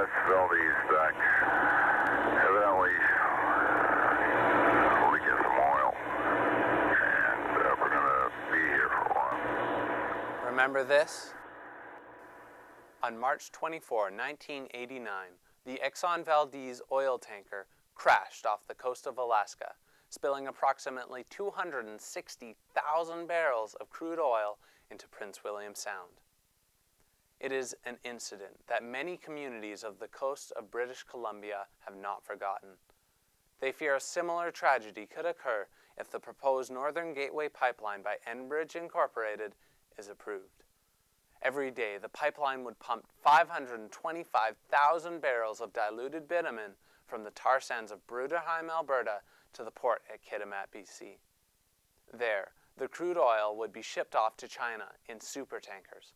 That's Valdez back. Evidently, we get some oil, and we're going to be here for a while. Remember this? On March 24, 1989, the Exxon Valdez oil tanker crashed off the coast of Alaska, spilling approximately 260,000 barrels of crude oil into Prince William Sound. It is an incident that many communities of the coast of British Columbia have not forgotten. They fear a similar tragedy could occur if the proposed Northern Gateway Pipeline by Enbridge Incorporated is approved. Every day, the pipeline would pump 525,000 barrels of diluted bitumen from the tar sands of Bruderheim, Alberta, to the port at Kitimat, BC. There, the crude oil would be shipped off to China in supertankers.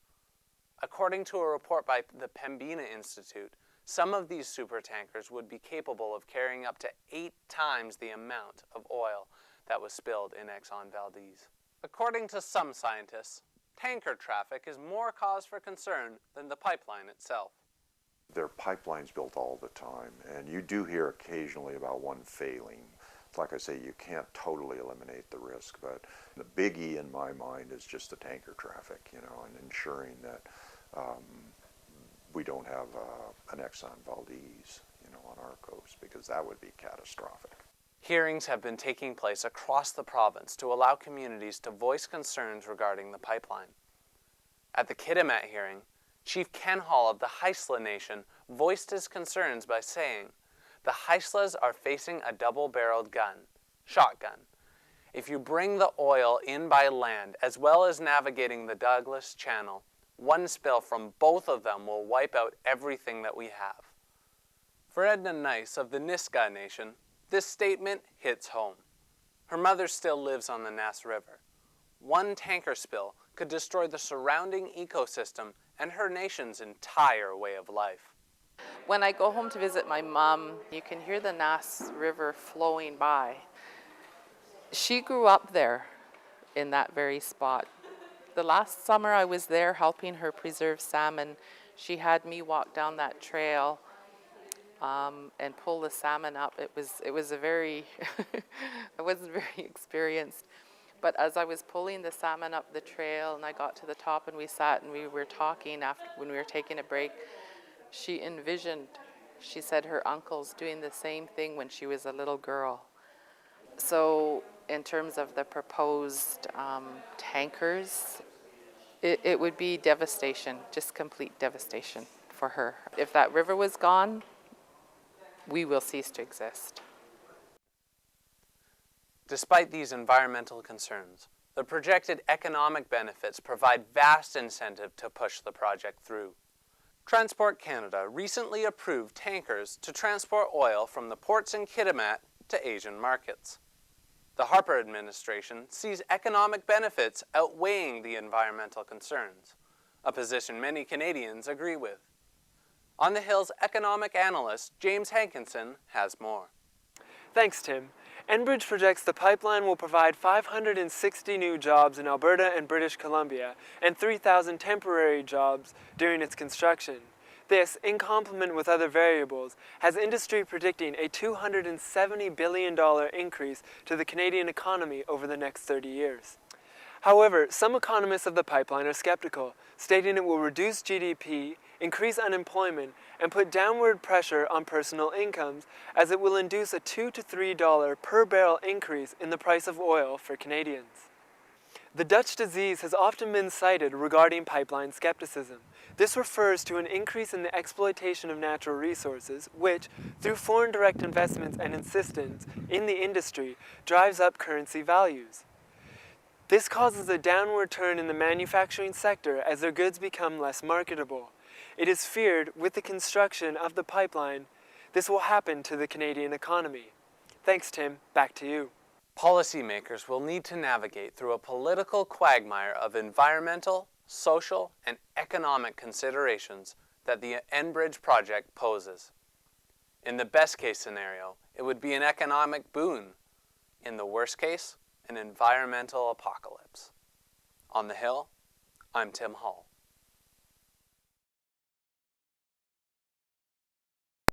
According to a report by the Pembina Institute, some of these supertankers would be capable of carrying up to 8 times the amount of oil that was spilled in Exxon Valdez. According to some scientists, tanker traffic is more cause for concern than the pipeline itself. There are pipelines built all the time, and you do hear occasionally about one failing. Like I say, you can't totally eliminate the risk, but the biggie in my mind is just the tanker traffic, and ensuring that we don't have an Exxon Valdez, on our coast, because that would be catastrophic. Hearings have been taking place across the province to allow communities to voice concerns regarding the pipeline. At the Kitimat hearing, Chief Ken Hall of the Haisla Nation voiced his concerns by saying, "The Haislas are facing a double-barreled gun, shotgun. If you bring the oil in by land as well as navigating the Douglas Channel, one spill from both of them will wipe out everything that we have." For Edna Nice of the Nisga'a Nation, this statement hits home. Her mother still lives on the Nass River. One tanker spill could destroy the surrounding ecosystem and her nation's entire way of life. When I go home to visit my mom, you can hear the Nass River flowing by. She grew up there in that very spot. The last summer I was there helping her preserve salmon. She had me walk down that trail and pull the salmon up. It was a very, I wasn't very experienced. But as I was pulling the salmon up the trail and I got to the top and we sat and we were talking when we were taking a break, she said her uncle's doing the same thing when she was a little girl. So in terms of the proposed tankers, it would be devastation, just complete devastation for her. If that river was gone, we will cease to exist. Despite these environmental concerns, the projected economic benefits provide vast incentive to push the project through. Transport Canada recently approved tankers to transport oil from the ports in Kitimat to Asian markets. The Harper administration sees economic benefits outweighing the environmental concerns, a position many Canadians agree with. On the Hill's economic analyst, James Hankinson, has more. Thanks, Tim. Enbridge projects the pipeline will provide 560 new jobs in Alberta and British Columbia and 3,000 temporary jobs during its construction. This, in complement with other variables, has industry predicting a $270 billion increase to the Canadian economy over the next 30 years. However, some economists of the pipeline are skeptical, stating it will reduce GDP, increase unemployment, and put downward pressure on personal incomes, as it will induce a $2 to $3 per barrel increase in the price of oil for Canadians. The Dutch disease has often been cited regarding pipeline skepticism. This refers to an increase in the exploitation of natural resources, which, through foreign direct investments and insistence in the industry, drives up currency values. This causes a downward turn in the manufacturing sector as their goods become less marketable. It is feared, with the construction of the pipeline, this will happen to the Canadian economy. Thanks, Tim. Back to you. Policymakers will need to navigate through a political quagmire of environmental, social, and economic considerations that the Enbridge project poses. In the best case scenario, it would be an economic boon. In the worst case, an environmental apocalypse. On the Hill, I'm Tim Hall.